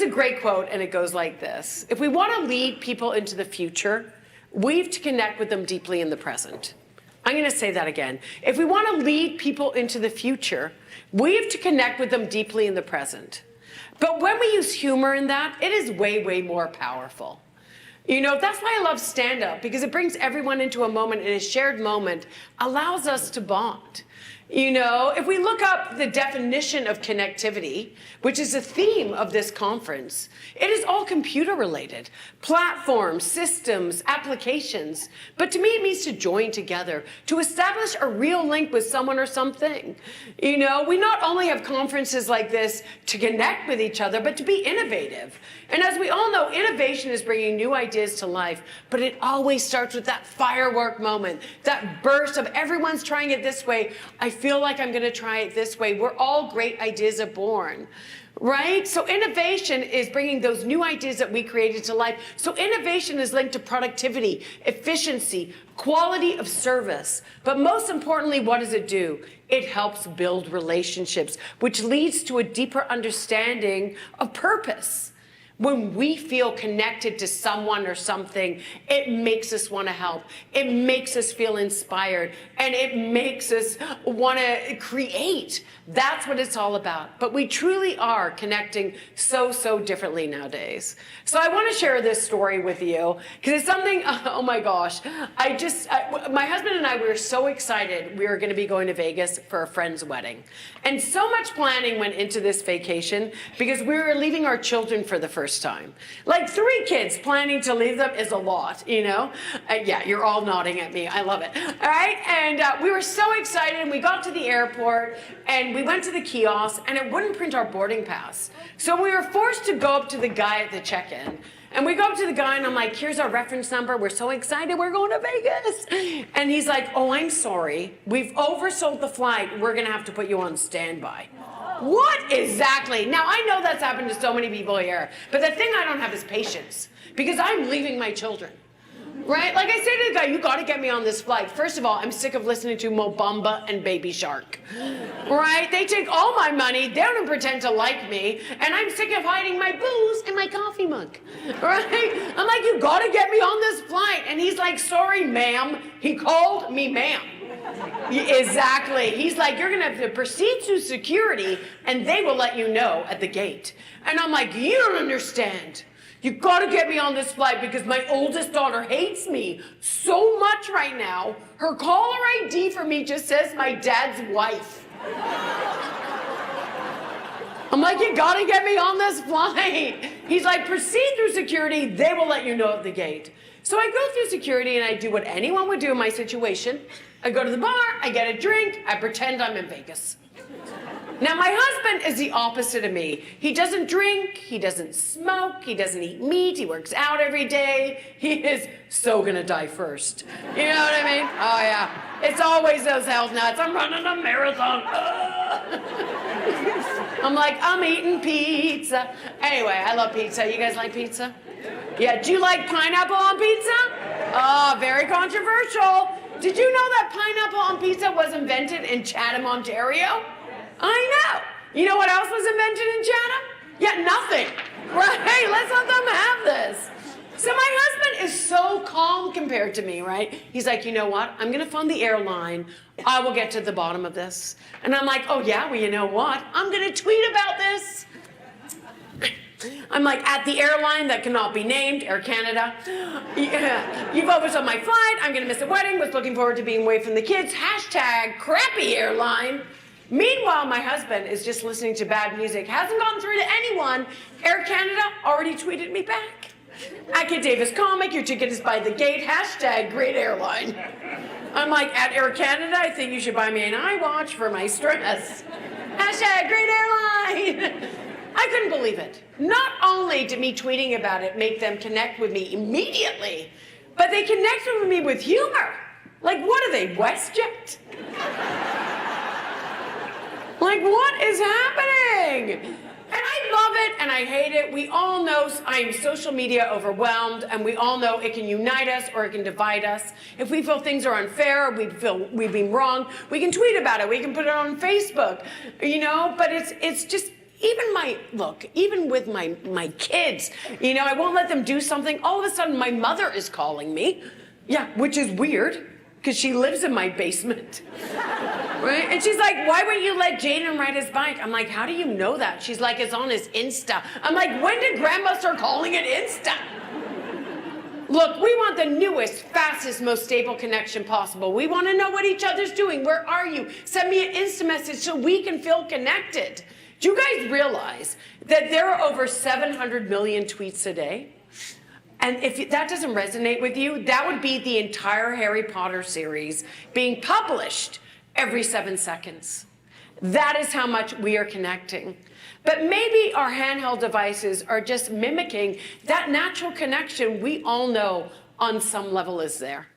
a great quote, and it goes like this. If we want to lead people into the future, we have to connect with them deeply in the present. I'm going to say that again. If we want to lead people into the future, we have to connect with them deeply in the present. But when we use humor in that, it is way, way more powerful. You know, that's why I love stand-up, because it brings everyone into a moment, and a shared moment allows us to bond. You know, if we look up the definition of connectivity, which is a theme of this conference, it is all computer related. Platforms, systems, applications. But to me, it means to join together, to establish a real link with someone or something. You know, we not only have conferences like this to connect with each other, but to be innovative. And as we all know, innovation is bringing new ideas to life, but it always starts with that firework moment, that burst of everyone's trying it this way. I feel like I'm going to try it this way. Where all great ideas are born, right? So innovation is bringing those new ideas that we created to life. So innovation is linked to productivity, efficiency, quality of service. But most importantly, what does it do? It helps build relationships, which leads to a deeper understanding of purpose. When we feel connected to someone or something, it makes us want to help. It makes us feel inspired. And it makes us want to create. That's what it's all about. But we truly are connecting so, so differently nowadays. So I want to share this story with you because it's something, oh my gosh. My husband and I, we were so excited we were going to be going to Vegas for a friend's wedding. And so much planning went into this vacation because we were leaving our children for the first time. Like 3 kids, planning to leave them is a lot, you know? Yeah, you're all nodding at me. I love it. All right? And we were so excited, and we got to the airport, and we went to the kiosk, and it wouldn't print our boarding pass. So we were forced to go up to the guy at the check-in. And we go up to the guy, and I'm like, here's our reference number. We're so excited. We're going to Vegas. And he's like, oh, I'm sorry. We've oversold the flight. We're going to have to put you on standby. What exactly? Now, I know that's happened to so many people here, but the thing I don't have is patience because I'm leaving my children, right? Like I say to the guy, you got to get me on this flight. First of all, I'm sick of listening to Mo Bamba and Baby Shark, right? They take all my money. They don't pretend to like me, and I'm sick of hiding my booze in my coffee mug, right? I'm like, you got to get me on this flight. And he's like, sorry, ma'am. He called me ma'am. Exactly. He's like, you're going to have to proceed through security and they will let you know at the gate. And I'm like, you don't understand. You got to get me on this flight because my oldest daughter hates me so much right now. Her caller ID for me just says my dad's wife. I'm like, you got to get me on this flight. He's like, proceed through security. They will let you know at the gate. So I go through security and I do what anyone would do in my situation. I go to the bar, I get a drink, I pretend I'm in Vegas. Now, my husband is the opposite of me. He doesn't drink, he doesn't smoke, he doesn't eat meat, he works out every day. He is so gonna die first. You know what I mean? Oh, yeah. It's always those health nuts. I'm running a marathon. I'm like, I'm eating pizza. Anyway, I love pizza. You guys like pizza? Yeah, do you like pineapple on pizza? Oh, very controversial. Did you know that pineapple on pizza was invented in Chatham, Ontario? I know. You know what else was invented in Chatham? Yeah, nothing. Right? Let's let them have this. So my husband is so calm compared to me, right? He's like, you know what? I'm going to phone the airline. I will get to the bottom of this. And I'm like, oh, yeah, well, you know what? I'm going to tweet about this. I'm like, at the airline that cannot be named, Air Canada. You've oversold my flight. I'm going to miss a wedding. Was looking forward to being away from the kids. Hashtag crappy airline. Meanwhile, my husband is just listening to bad music. Hasn't gone through to anyone. Air Canada already tweeted me back. Atkins Davis comic, your ticket is by the gate. Hashtag great airline. I'm like, at Air Canada, I think you should buy me an iWatch for my stress. Hashtag great airline. I couldn't believe it. Not only did me tweeting about it make them connect with me immediately, but they connected with me with humor. Like, what are they, WestJet? Like, what is happening? And I love it and I hate it. We all know I'm social media overwhelmed, and we all know it can unite us or it can divide us. If we feel things are unfair, we feel we've been wrong, we can tweet about it, we can put it on Facebook, you know, but it's just, even with my kids, you know, I won't let them do something. All of a sudden, my mother is calling me. Yeah, which is weird, because she lives in my basement. Right? And she's like, why wouldn't you let Jaden ride his bike? I'm like, how do you know that? She's like, it's on his Insta. I'm like, when did grandma start calling it Insta? Look, we want the newest, fastest, most stable connection possible. We want to know what each other's doing. Where are you? Send me an Insta message so we can feel connected. Do you guys realize that there are over 700 million tweets a day? And if that doesn't resonate with you, that would be the entire Harry Potter series being published every 7 seconds. That is how much we are connecting. But maybe our handheld devices are just mimicking that natural connection we all know on some level is there.